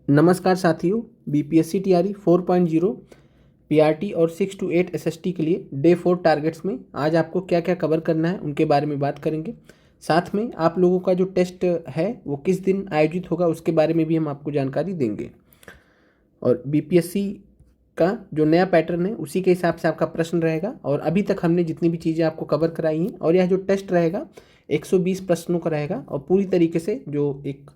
नमस्कार साथियों, BPSC TRE 4.0 PRT और 6 to 8 एसएसटी के लिए डे 4 टारगेट्स में आज आपको क्या क्या कवर करना है उनके बारे में बात करेंगे। साथ में आप लोगों का जो टेस्ट है वो किस दिन आयोजित होगा उसके बारे में भी हम आपको जानकारी देंगे। और बीपीएससी का जो नया पैटर्न है उसी के हिसाब से आपका प्रश्न रहेगा। और अभी तक हमने जितनी भी चीज़ें आपको कवर कराई हैं, और यह जो टेस्ट रहेगा 120 प्रश्नों का रहेगा और पूरी तरीके से जो एक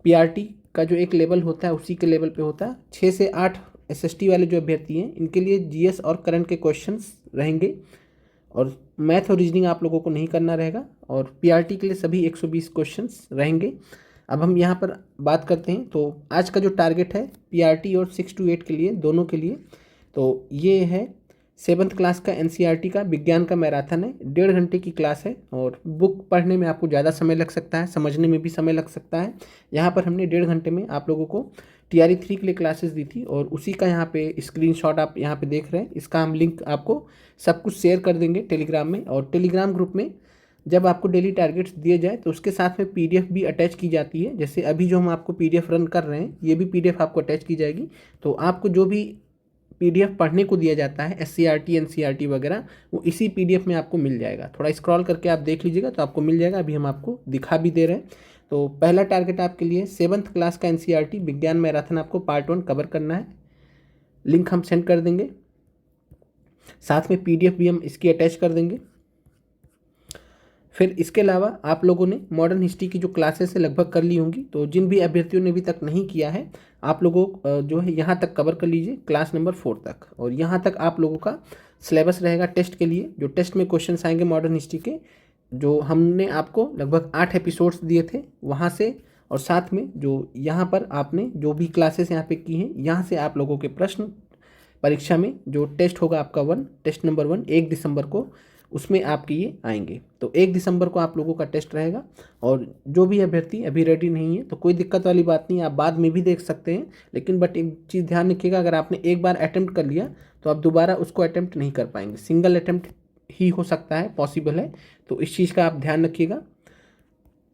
पीआरटी का जो एक लेवल होता है उसी के लेवल पे होता है। 6 से 8 एसएसटी वाले जो अभ्यर्थी हैं इनके लिए जीएस और करंट के क्वेश्चंस रहेंगे, और मैथ और रीजनिंग आप लोगों को नहीं करना रहेगा। और पीआरटी के लिए सभी 120 क्वेश्चंस रहेंगे। अब हम यहाँ पर बात करते हैं, तो आज का जो टारगेट है पीआरटी और 6 to 8 के लिए, दोनों के लिए, तो ये है 7th क्लास का एनसीईआरटी का विज्ञान का मैराथन है। 1.5 घंटे की क्लास है और बुक पढ़ने में आपको ज़्यादा समय लग सकता है, समझने में भी समय लग सकता है। यहाँ पर हमने 1.5 घंटे में आप लोगों को टीआरई 3 के लिए क्लासेस दी थी, और उसी का यहाँ पे स्क्रीनशॉट आप यहाँ पे देख रहे हैं। इसका हम लिंक आपको सब कुछ शेयर कर देंगे टेलीग्राम में, और टेलीग्राम ग्रुप में जब आपको डेली टारगेट्स दिए जाए तो उसके साथ में पीडीएफ भी अटैच की जाती है। जैसे अभी जो हम आपको पीडीएफ रन कर रहे हैं, ये भी पीडीएफ आपको अटैच की जाएगी। तो आपको जो भी पीडीएफ पढ़ने को दिया जाता है एससीईआरटी एनसीईआरटी वगैरह, वो इसी पीडीएफ में आपको मिल जाएगा। थोड़ा स्क्रॉल करके आप देख लीजिएगा तो आपको मिल जाएगा। अभी हम आपको दिखा भी दे रहे हैं। तो पहला टारगेट आपके लिए 7th क्लास का एनसीईआरटी विज्ञान मैराथन आपको पार्ट 1 कवर करना है। लिंक हम सेंड कर देंगे, साथ में पीडीएफ भी हम इसकी अटैच कर देंगे। फिर इसके अलावा आप लोगों ने मॉडर्न हिस्ट्री की जो क्लासेस है लगभग कर ली होंगी। तो जिन भी अभ्यर्थियों ने अभी तक नहीं किया है, आप लोगों जो है यहाँ तक कवर कर लीजिए, क्लास नंबर 4 तक। और यहाँ तक आप लोगों का सिलेबस रहेगा टेस्ट के लिए। जो टेस्ट में क्वेश्चन आएंगे मॉडर्न हिस्ट्री के, जो हमने आपको लगभग 8 एपिसोड्स दिए थे वहाँ से, और साथ में जो यहाँ पर आपने जो भी क्लासेस यहाँ पे की हैं, यहाँ से आप लोगों के प्रश्न परीक्षा में जो टेस्ट होगा आपका टेस्ट नंबर 1 1 दिसंबर को, उसमें आपके ये आएंगे। तो 1 दिसंबर को आप लोगों का टेस्ट रहेगा। और जो भी अभ्यर्थी अभी रेडी नहीं है तो कोई दिक्कत वाली बात नहीं है, आप बाद में भी देख सकते हैं। लेकिन बट एक चीज़ ध्यान रखिएगा, अगर आपने एक बार अटैम्प्ट कर लिया तो आप दोबारा उसको अटैम्प्ट नहीं कर पाएंगे। सिंगल अटैम्प्ट ही हो सकता है, पॉसिबल है। तो इस चीज़ का आप ध्यान रखिएगा।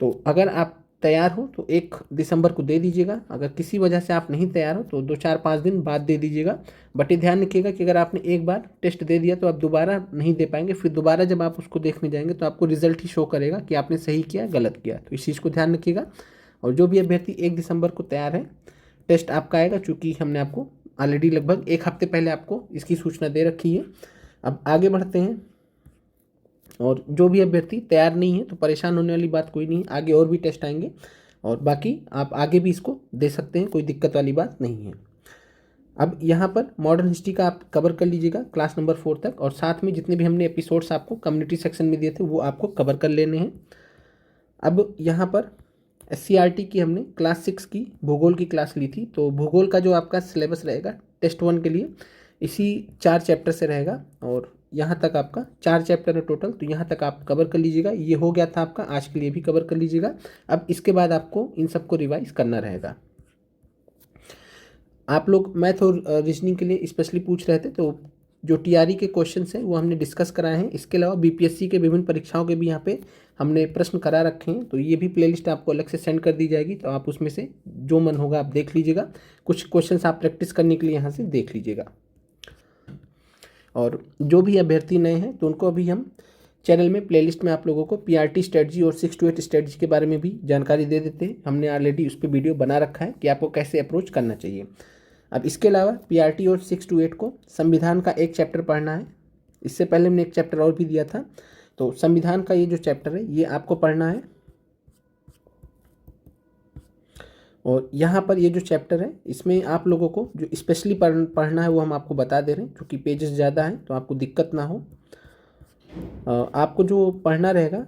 तो अगर आप तैयार हो तो 1 दिसंबर को दे दीजिएगा। अगर किसी वजह से आप नहीं तैयार हो तो 2-4-5 दिन बाद दे दीजिएगा। बट ये ध्यान रखिएगा कि अगर आपने एक बार टेस्ट दे दिया तो आप दोबारा नहीं दे पाएंगे। फिर दोबारा जब आप उसको देखने जाएंगे तो आपको रिजल्ट ही शो करेगा कि आपने सही किया गलत किया। तो इस चीज़ को ध्यान रखिएगा। और जो भी अभ्यर्थी 1 दिसंबर को तैयार है, टेस्ट आपका आएगा, चूँकि हमने आपको ऑलरेडी लगभग 1 हफ्ते पहले आपको इसकी सूचना दे रखी है। अब आगे बढ़ते हैं। और जो भी अभ्यर्थी तैयार नहीं है तो परेशान होने वाली बात कोई नहीं, आगे और भी टेस्ट आएंगे, और बाकी आप आगे भी इसको दे सकते हैं, कोई दिक्कत वाली बात नहीं है। अब यहाँ पर मॉडर्न हिस्ट्री का आप कवर कर लीजिएगा क्लास नंबर 4 तक, और साथ में जितने भी हमने एपिसोड्स आपको कम्युनिटी सेक्शन में दिए थे वो आपको कवर कर लेने हैं। अब यहाँ पर एससीईआरटी की हमने क्लास 6 की भूगोल की क्लास ली थी। तो भूगोल का जो आपका सिलेबस रहेगा टेस्ट 1 के लिए, इसी 4 चैप्टर से रहेगा, और यहाँ तक आपका 4 चैप्टर है टोटल। तो यहाँ तक आप कवर कर लीजिएगा। ये हो गया था आपका, आज के लिए भी कवर कर लीजिएगा। अब इसके बाद आपको इन सबको रिवाइज करना रहेगा। आप लोग मैथ और रीजनिंग के लिए स्पेशली पूछ रहे थे, तो जो टीआरई के क्वेश्चंस हैं वो हमने डिस्कस कराए हैं। इसके अलावा बीपीएससी के विभिन्न परीक्षाओं के भी यहाँ पे हमने प्रश्न करा रखे हैं। तो ये भी प्लेलिस्ट आपको अलग से सेंड कर दी जाएगी, तो आप उसमें से जो मन होगा आप देख लीजिएगा। कुछ क्वेश्चंस आप प्रैक्टिस करने के लिए यहाँ से देख लीजिएगा। और जो भी अभ्यर्थी नए हैं तो उनको अभी हम चैनल में प्लेलिस्ट में आप लोगों को पीआरटी स्ट्रेटजी और 6 to 8 स्ट्रेटजी के बारे में भी जानकारी दे देते हैं। हमने ऑलरेडी उस पर वीडियो बना रखा है कि आपको कैसे अप्रोच करना चाहिए। अब इसके अलावा पीआरटी और 6 to 8 को संविधान का एक चैप्टर पढ़ना है। इससे पहले हमने एक चैप्टर और भी दिया था। तो संविधान का ये जो चैप्टर है ये आपको पढ़ना है। और यहाँ पर ये जो चैप्टर है इसमें आप लोगों को जो स्पेशली पढ़ना है वो हम आपको बता दे रहे हैं, क्योंकि पेजेस ज़्यादा हैं तो आपको दिक्कत ना हो। आपको जो पढ़ना रहेगा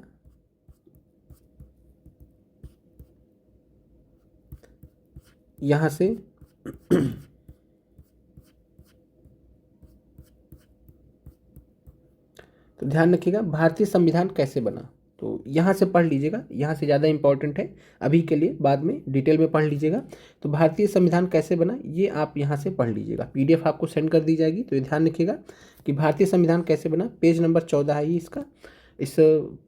यहाँ से तो ध्यान रखिएगा, भारतीय संविधान कैसे बना, तो यहाँ से पढ़ लीजिएगा। यहाँ से ज़्यादा इंपॉर्टेंट है अभी के लिए, बाद में डिटेल में पढ़ लीजिएगा। तो भारतीय संविधान कैसे बना ये आप यहाँ से पढ़ लीजिएगा। पीडीएफ आपको सेंड कर दी जाएगी। तो ये ध्यान रखिएगा कि भारतीय संविधान कैसे बना, पेज नंबर 14 है ये इसका, इस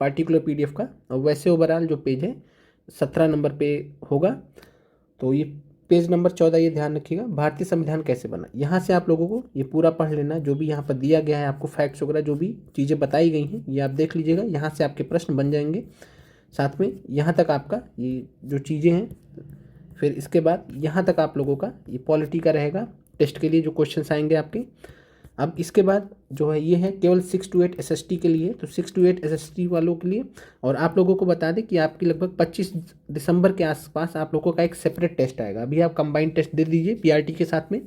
पार्टिकुलर पीडीएफ का। और वैसे ओवरऑल जो पेज है 17 नंबर पे होगा। तो ये पेज नंबर 14 ये ध्यान रखिएगा, भारतीय संविधान कैसे बना। यहाँ से आप लोगों को ये पूरा पढ़ लेना, जो भी यहाँ पर दिया गया है आपको फैक्ट्स वगैरह जो भी चीज़ें बताई गई हैं ये आप देख लीजिएगा। यहाँ से आपके प्रश्न बन जाएंगे, साथ में यहाँ तक आपका ये जो चीज़ें हैं, फिर इसके बाद यहाँ तक आप लोगों का ये पॉलिटी का रहेगा टेस्ट के लिए जो क्वेश्चंस आएंगे आपके। अब इसके बाद जो है ये है केवल 6 to 8 SST के लिए, तो 6 to 8 SST वालों के लिए। और आप लोगों को बता दें कि आपकी लगभग 25 दिसंबर के आसपास आप लोगों का एक सेपरेट टेस्ट आएगा। अभी आप कंबाइंड टेस्ट दे दीजिए PRT के साथ में,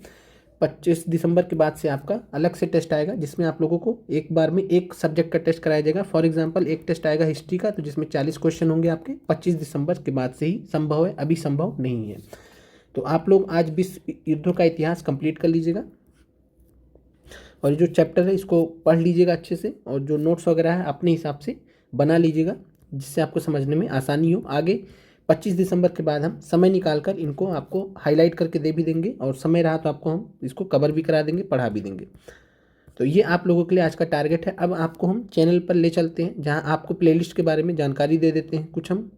25 दिसंबर के बाद से आपका अलग से टेस्ट आएगा जिसमें आप लोगों को एक बार में एक सब्जेक्ट का टेस्ट कराया जाएगा। फॉर एग्जांपल एक टेस्ट आएगा हिस्ट्री का, तो जिसमें 40 क्वेश्चन होंगे आपके, 25 दिसंबर के बाद से ही संभव है, अभी संभव नहीं है। तो आप लोग आज 20 युद्धों का इतिहास कंप्लीट कर लीजिएगा और जो चैप्टर है इसको पढ़ लीजिएगा अच्छे से, और जो नोट्स वगैरह है अपने हिसाब से बना लीजिएगा जिससे आपको समझने में आसानी हो। आगे 25 दिसंबर के बाद हम समय निकाल कर इनको आपको हाईलाइट करके दे भी देंगे, और समय रहा तो आपको हम इसको कवर भी करा देंगे, पढ़ा भी देंगे। तो ये आप लोगों के लिए आज का टारगेट है। अब आपको हम चैनल पर ले चलते हैं जहाँ आपको प्लेलिस्ट के बारे में जानकारी दे देते हैं कुछ हम।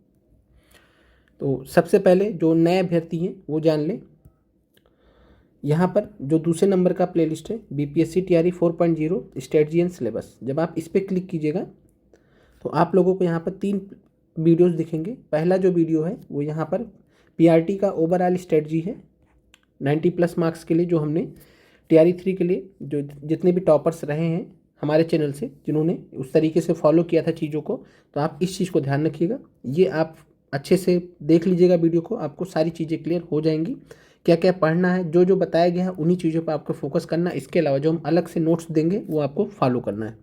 तो सबसे पहले जो नए अभ्यर्थी हैं वो जान लें, यहाँ पर जो दूसरे नंबर का प्लेलिस्ट है BPSC TRE 4.0 strategy and syllabus, जब आप इस पर क्लिक कीजिएगा तो आप लोगों को यहाँ पर 3 वीडियोस दिखेंगे। पहला जो वीडियो है वो यहाँ पर PRT का ओवरऑल स्ट्रेटजी है 90+ मार्क्स के लिए, जो हमने TRE 3 के लिए जो जितने भी टॉपर्स रहे हैं हमारे चैनल से, जिन्होंने उस तरीके से फॉलो किया था चीज़ों को, तो आप इस चीज़ को ध्यान रखिएगा। ये आप अच्छे से देख लीजिएगा वीडियो को, आपको सारी चीज़ें क्लियर हो जाएंगी, क्या क्या पढ़ना है, जो जो बताया गया है उन्हीं चीज़ों पर आपको फोकस करना है। इसके अलावा जो हम अलग से नोट्स देंगे वो आपको फॉलो करना है।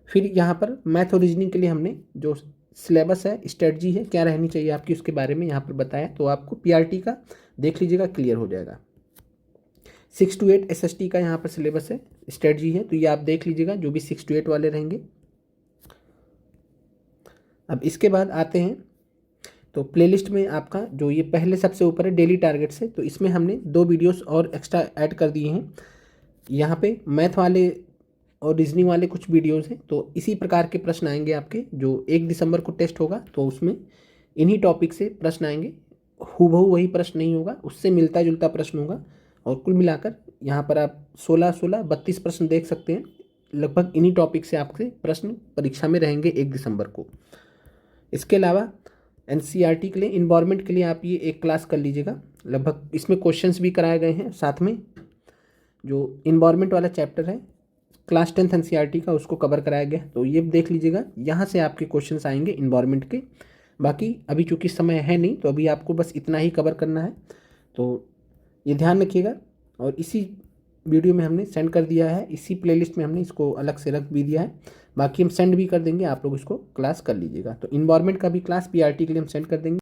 फिर यहाँ पर मैथ और रीजनिंग के लिए हमने जो सिलेबस है, स्ट्रेटजी है, क्या रहनी चाहिए आपकी, उसके बारे में यहाँ पर बताया, तो आपको PRT का देख लीजिएगा, क्लियर हो जाएगा। 6 to 8 SST का यहाँ पर सिलेबस है, स्ट्रेटजी है, तो ये आप देख लीजिएगा जो भी 6 to 8 वाले रहेंगे। अब इसके बाद आते हैं तो प्लेलिस्ट में आपका जो ये पहले सबसे ऊपर है डेली टारगेट्स है, तो इसमें हमने 2 वीडियोस और एक्स्ट्रा ऐड कर दिए हैं। यहाँ पे मैथ वाले और रीजनिंग वाले कुछ वीडियोस हैं, तो इसी प्रकार के प्रश्न आएंगे आपके। जो 1 दिसंबर को टेस्ट होगा तो उसमें इन्हीं टॉपिक से प्रश्न आएंगे, हूबहू वही प्रश्न नहीं होगा, उससे मिलता जुलता प्रश्न होगा। और कुल मिलाकर यहाँ पर आप 16-16-32 प्रश्न देख सकते हैं, लगभग इन्हीं टॉपिक से आपके प्रश्न परीक्षा में रहेंगे 1 दिसंबर को। इसके अलावा NCERT के लिए, इन्वायरमेंट के लिए आप ये एक क्लास कर लीजिएगा, लगभग इसमें क्वेश्चंस भी कराए गए हैं। साथ में जो इन्वायरमेंट वाला चैप्टर है क्लास 10th NCERT का, उसको कवर कराया गया, तो ये देख लीजिएगा, यहाँ से आपके क्वेश्चंस आएंगे इन्वायरमेंट के। बाकी अभी चूँकि समय है नहीं, तो अभी आपको बस इतना ही कवर करना है, तो ये ध्यान रखिएगा। और इसी वीडियो में हमने सेंड कर दिया है, इसी प्लेलिस्ट में हमने इसको अलग से रख भी दिया है, बाकी हम सेंड भी कर देंगे, आप लोग इसको क्लास कर लीजिएगा। तो इन्वायरमेंट का भी क्लास PRT के लिए हम सेंड कर देंगे।